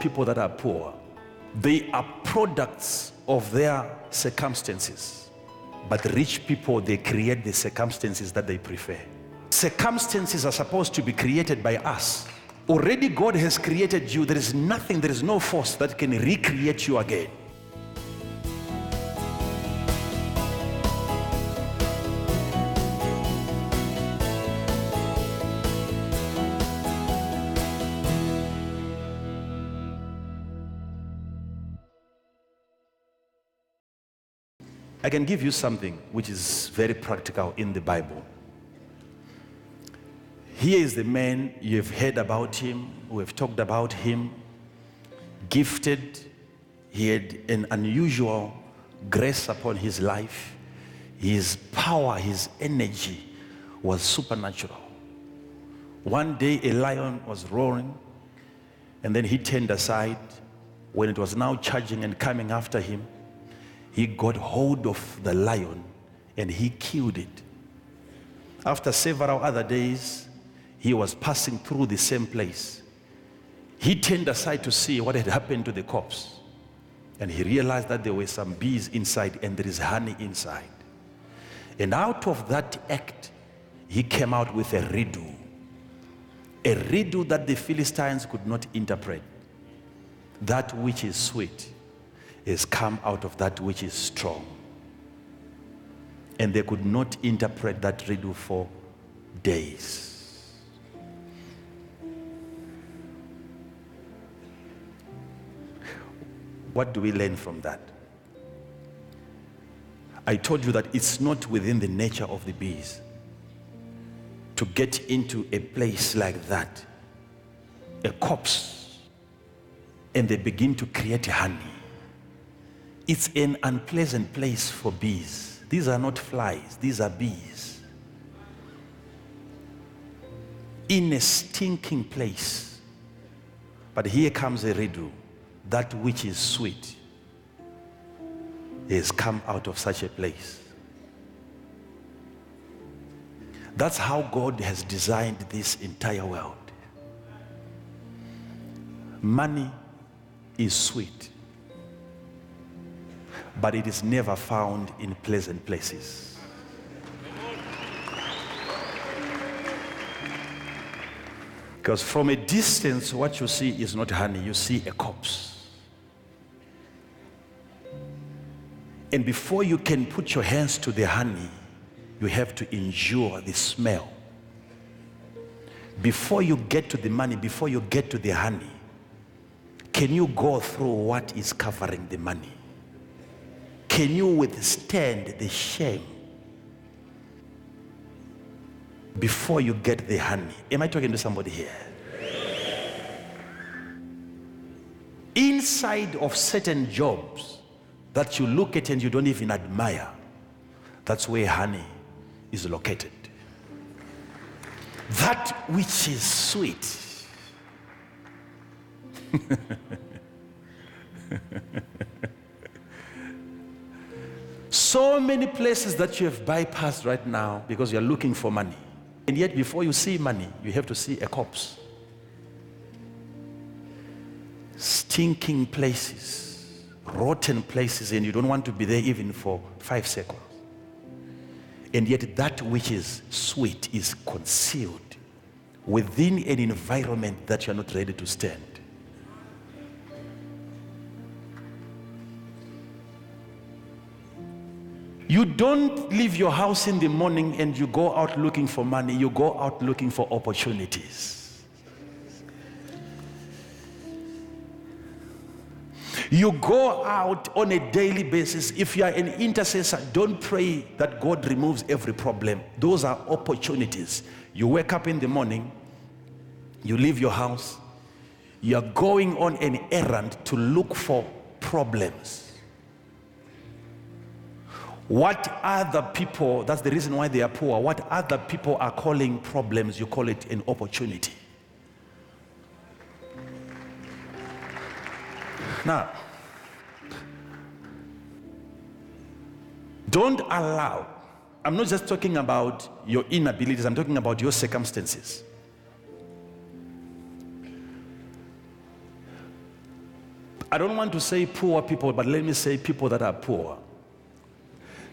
people that are poor, they are products of their circumstances. But rich people, they create the circumstances that they prefer. Circumstances are supposed to be created by us. Already God has created you. There is nothing, there is no force that can recreate you again. I can give you something which is very practical in the Bible. Here is the man, you have heard about him, we have talked about him, gifted. He had an unusual grace upon his life. His power, his energy was supernatural. One day a lion was roaring, and then he turned aside. When it was now charging and coming after him, he got hold of the lion and he killed it. After several other days, he was passing through the same place. He turned aside to see what had happened to the corpse, and he realized that there were some bees inside and there is honey inside. And out of that act, he came out with a riddle that the Philistines could not interpret. That which is sweet is come out of that which is strong. And they could not interpret that riddle for days. What do we learn from that? I told you that it's not within the nature of the bees to get into a place like that, a corpse, and they begin to create honey. It's an unpleasant place for bees. These are not flies, these are bees. In a stinking place. But here comes a riddle. That which is sweet is come out of such a place. That's how God has designed this entire world. Money is sweet, but it is never found in pleasant places. Because from a distance, what you see is not honey, you see a corpse. And before you can put your hands to the honey, you have to endure the smell. Before you get to the money, before you get to the honey, can you go through what is covering the money? Can you withstand the shame before you get the honey? Am I talking to somebody here? Inside of certain jobs that you look at and you don't even admire, that's where honey is located. That which is sweet. So many places that you have bypassed right now because you're looking for money. And yet before you see money, you have to see a corpse. Stinking places, rotten places, and you don't want to be there even for 5 seconds. And yet that which is sweet is concealed within an environment that you're not ready to stand. You don't leave your house in the morning and you go out looking for money. You go out looking for opportunities. You go out on a daily basis. If you are an intercessor, don't pray that God removes every problem. Those are opportunities. You wake up in the morning, you leave your house, you are going on an errand to look for problems. What other people, that's the reason why they are poor, what other people are calling problems, you call it an opportunity. Now, don't allow, I'm not just talking about your inabilities, I'm talking about your circumstances. I don't want to say poor people, but let me say people that are poor.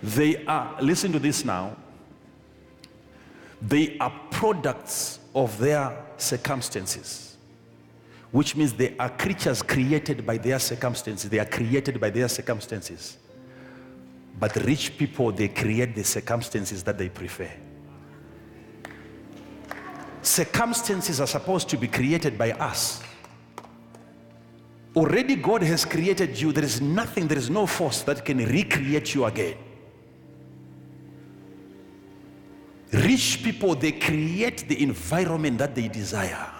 They are, listen to this now, they are products of their circumstances, which means they are creatures created by their circumstances. They are created by their circumstances. But rich people, they create the circumstances that they prefer. Circumstances are supposed to be created by us. Already God has created you. There is nothing, there is no force that can recreate you again. Rich people, they create the environment that they desire.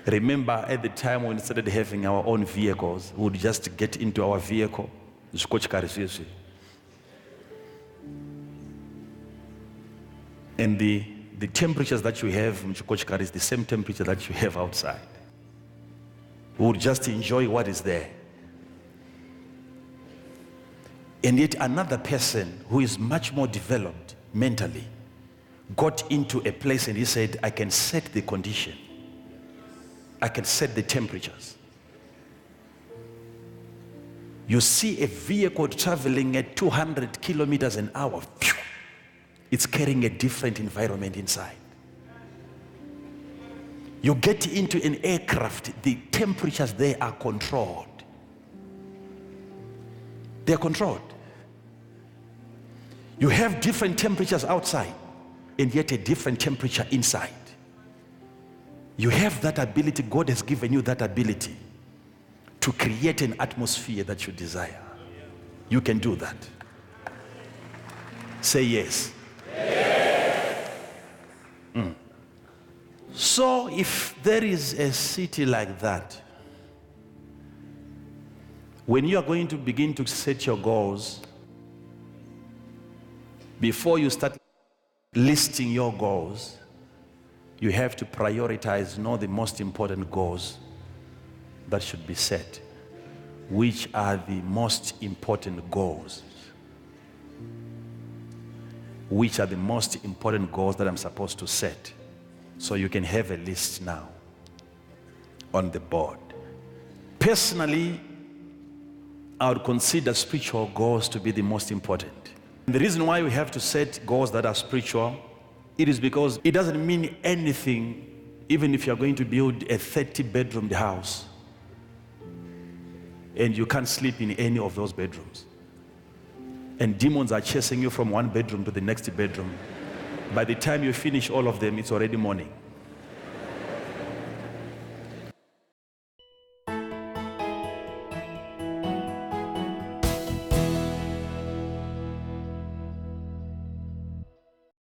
Remember at the time when we started having our own vehicles, we would just get into our vehicle. And the temperatures that you have in Chukochkar is the same temperature that you have outside. We would just enjoy what is there. And yet another person who is much more developed mentally got into a place and he said, I can set the condition. I can set the temperatures. You see a vehicle traveling at 200 kilometers an hour. It's carrying a different environment inside. You get into an aircraft, the temperatures there are controlled. They're controlled. You have different temperatures outside and yet a different temperature inside. You have that ability. God has given you that ability to create an atmosphere that you desire. You can do that. Say yes. Yes. So if there is a city like that, when you are going to begin to set your goals, before you start listing your goals, you have to prioritize, know the most important goals that should be set. Which are the most important goals? Which are the most important goals that I'm supposed to set? So you can have a list now on the board. Personally, I would consider spiritual goals to be the most important. The reason why we have to set goals that are spiritual, it is because it doesn't mean anything even if you're going to build a 30-bedroom house and you can't sleep in any of those bedrooms. And demons are chasing you from one bedroom to the next bedroom. By the time you finish all of them, it's already morning.